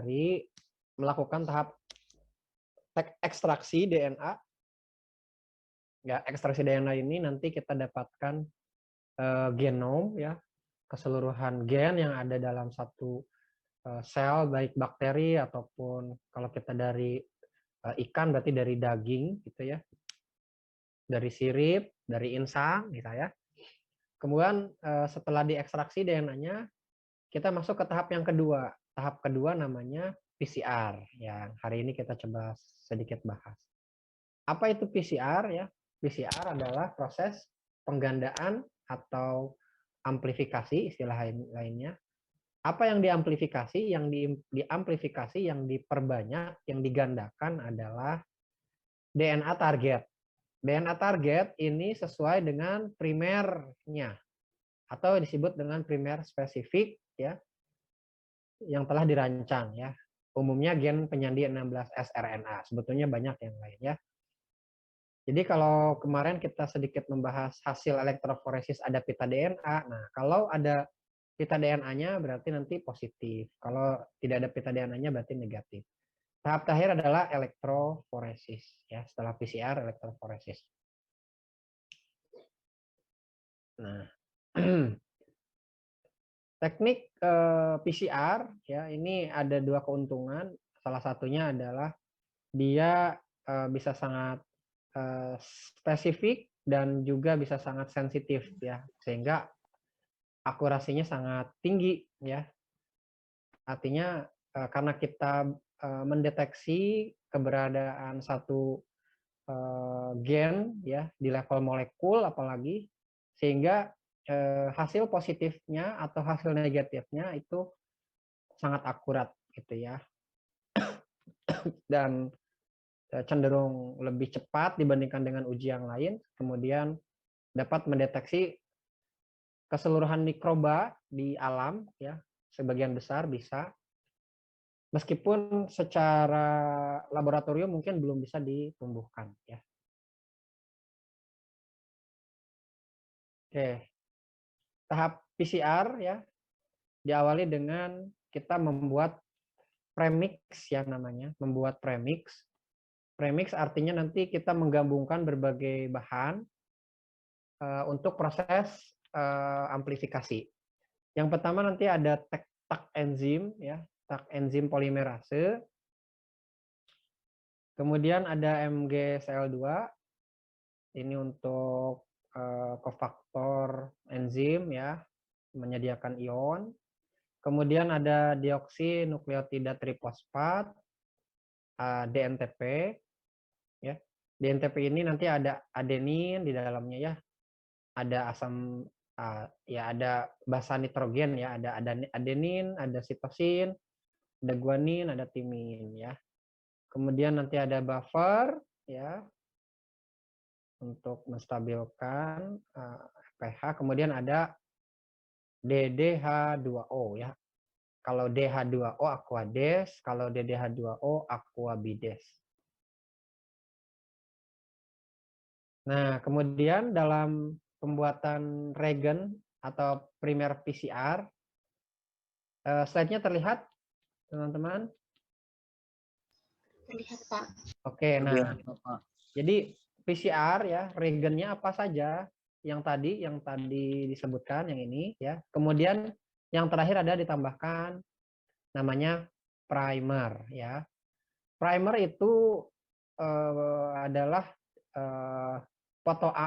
hari melakukan tahap ekstraksi DNA. Ya, ekstraksi DNA ini nanti kita dapatkan genom, ya, keseluruhan gen yang ada dalam satu sel, baik bakteri ataupun kalau kita dari ikan berarti dari daging, gitu ya, dari sirip, dari insang, gitu ya. Kemudian setelah diekstraksi DNA-nya, kita masuk ke tahap yang kedua. Tahap kedua namanya PCR, yang hari ini kita coba sedikit bahas. Apa itu PCR, ya? PCR adalah proses penggandaan atau amplifikasi, istilah lainnya. Apa yang diamplifikasi? Yang diamplifikasi, yang diperbanyak, yang digandakan adalah DNA target. DNA target ini sesuai dengan primernya atau disebut dengan primer spesifik, ya, yang telah dirancang, ya. Umumnya gen penyandi 16S RNA. Sebetulnya banyak yang lain, ya. Jadi kalau kemarin kita sedikit membahas hasil elektroforesis ada pita DNA. Nah, kalau ada pita DNA-nya berarti nanti positif. Kalau tidak ada pita DNA-nya berarti negatif. Tahap terakhir adalah elektroforesis, ya, setelah PCR elektroforesis. Nah, teknik PCR, ya, ini ada dua keuntungan. Salah satunya adalah dia bisa sangat spesifik dan juga bisa sangat sensitif, ya, sehingga akurasinya sangat tinggi, ya. Artinya karena kita mendeteksi keberadaan satu gen, ya, di level molekul apalagi, sehingga hasil positifnya atau hasil negatifnya itu sangat akurat, gitu ya, dan cenderung lebih cepat dibandingkan dengan uji yang lain. Kemudian dapat mendeteksi keseluruhan mikroba di alam, ya, sebagian besar bisa, meskipun secara laboratorium mungkin belum bisa ditumbuhkan, ya. Oke, tahap PCR, ya, diawali dengan kita membuat premix, ya, namanya, membuat premix. Premix artinya nanti kita menggabungkan berbagai bahan untuk proses amplifikasi. Yang pertama nanti ada tak enzim, ya, tak enzim polimerase. Kemudian ada MgCl2, ini untuk kofaktor enzim, ya, menyediakan ion. Kemudian ada deoksinukleotida trifosfat, DNTP, ya. DNTP ini nanti ada adenin di dalamnya, ya. Ada asam, ya, ada basa nitrogen, ya, ada adenin, ada sitosin, ada guanin, ada timin, ya. Kemudian nanti ada buffer, ya, untuk menstabilkan pH. Kemudian ada DDH2O, ya. Kalau DH2O aquades, kalau DDH2O aquabides. Nah, kemudian dalam pembuatan regen atau primer PCR, slide-nya terlihat, teman-teman? Terlihat, Pak. Oke, nah, jadi PCR, ya, regennya apa saja yang tadi disebutkan, yang ini, ya. Kemudian yang terakhir ada ditambahkan namanya primer, ya. Primer itu adalah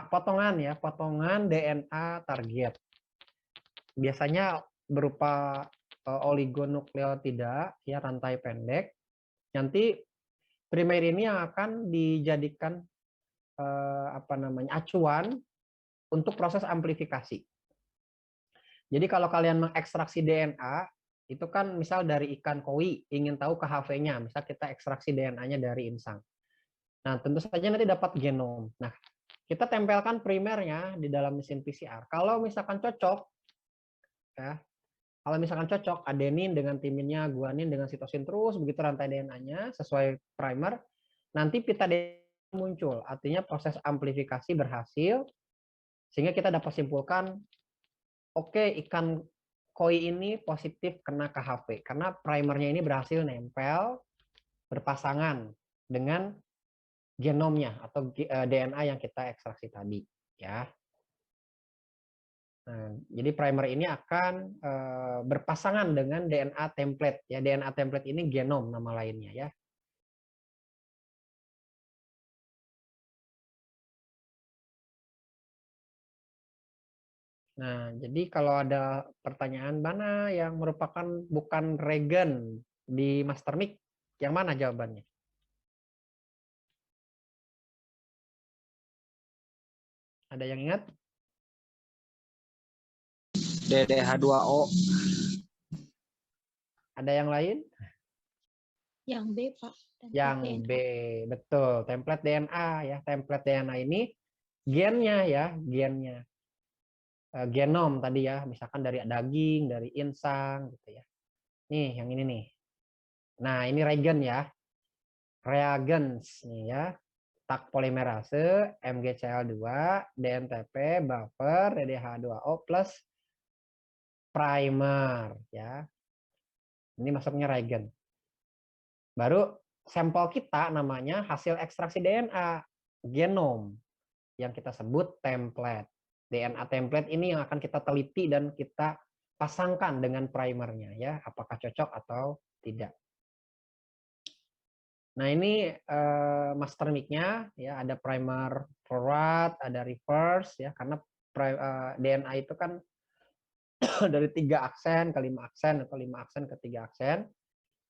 potongan, ya, potongan DNA target. Biasanya berupa oligonukleotida, ya, rantai pendek. Nanti primer ini yang akan dijadikan acuan untuk proses amplifikasi. Jadi kalau kalian mengekstraksi DNA, itu kan misal dari ikan koi, ingin tahu KHV-nya, misal kita ekstraksi DNA-nya dari insang. Nah, tentu saja nanti dapat genom. Nah, kita tempelkan primernya di dalam mesin PCR. Kalau misalkan cocok, ya, kalau misalkan cocok, adenin dengan timinnya, guanin dengan sitosin, terus begitu rantai DNA-nya sesuai primer, nanti pita DNA muncul. Artinya proses amplifikasi berhasil, sehingga kita dapat simpulkan, oke, ikan koi ini positif kena KHV karena primernya ini berhasil nempel berpasangan dengan genomnya atau DNA yang kita ekstraksi tadi, ya. Nah, jadi primer ini akan berpasangan dengan DNA template, ya. DNA template ini genom nama lainnya, ya. Nah, jadi kalau ada pertanyaan mana yang merupakan bukan regen di mastermic, yang mana jawabannya? Ada yang ingat? DDH2O. Ada yang lain? Yang B, Pak. Yang B, betul. Template DNA, ya. Template DNA ini gennya, ya, gennya. Genom tadi, ya, misalkan dari daging, dari insang, gitu, ya. Nih, yang ini nih. Nah, ini regen, ya. Reagens, nih, ya. Tak polimerase, MgCl2, DNTP, buffer, DDH2O plus primer, ya. Ini masuknya regen. Baru sampel kita namanya hasil ekstraksi DNA, genom, yang kita sebut template. DNA template ini yang akan kita teliti dan kita pasangkan dengan primernya, ya, apakah cocok atau tidak. Nah, ini master mic-nya, ya, ada primer forward, ada reverse, ya, karena DNA itu kan dari 3 aksen ke 5 aksen atau 5 aksen ke 3 aksen.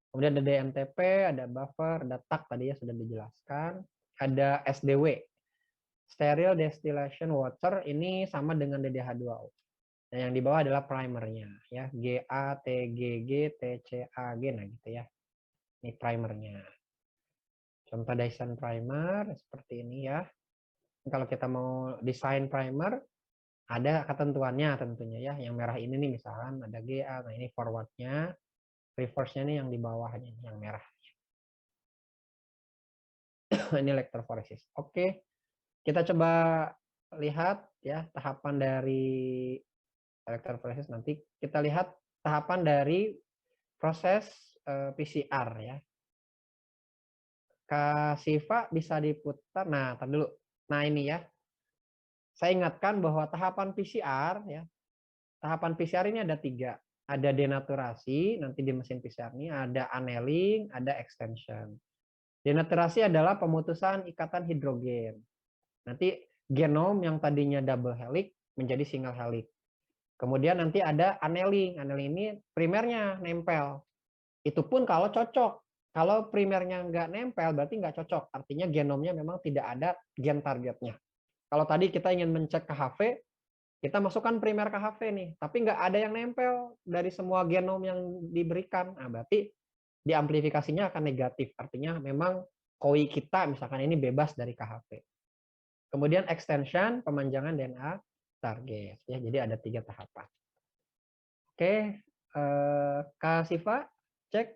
Kemudian ada DNTP, ada buffer, ada tag tadi ya sudah dijelaskan, ada SDW, sterile distillation water, ini sama dengan DDH2O. Nah, yang di bawah adalah primernya, ya, GA, TGG, TCAG, nah gitu ya. Ini primernya. Contoh desain primer seperti ini, ya. Kalau kita mau desain primer, ada ketentuannya tentunya, ya. Yang merah ini nih misalkan ada GA, nah ini forwardnya, reverse-nya nih yang di bawahnya, yang merah. Ini elektroforesis. Oke, kita coba lihat, ya, tahapan dari elektroforesis. Nanti kita lihat tahapan dari proses PCR, ya. Kak Siva bisa diputar. Nah, tar dulu. Nah, ini, ya. Saya ingatkan bahwa tahapan PCR, ya. Tahapan PCR ini ada 3. Ada denaturasi, nanti di mesin PCR ini ada annealing, ada extension. Denaturasi adalah pemutusan ikatan hidrogen. Nanti genom yang tadinya double helix menjadi single helix. Kemudian nanti ada annealing. Annealing ini primernya nempel. Itu pun kalau cocok. Kalau primernya nggak nempel berarti nggak cocok. Artinya genomnya memang tidak ada gen targetnya. Kalau tadi kita ingin mencek KHV, kita masukkan primer KHV nih, tapi nggak ada yang nempel dari semua genom yang diberikan. Nah, berarti diamplifikasinya akan negatif. Artinya memang koi kita misalkan ini bebas dari KHV. Kemudian extension, pemanjangan DNA target. Ya, jadi ada 3 tahapan. Oke, Kak Siva, cek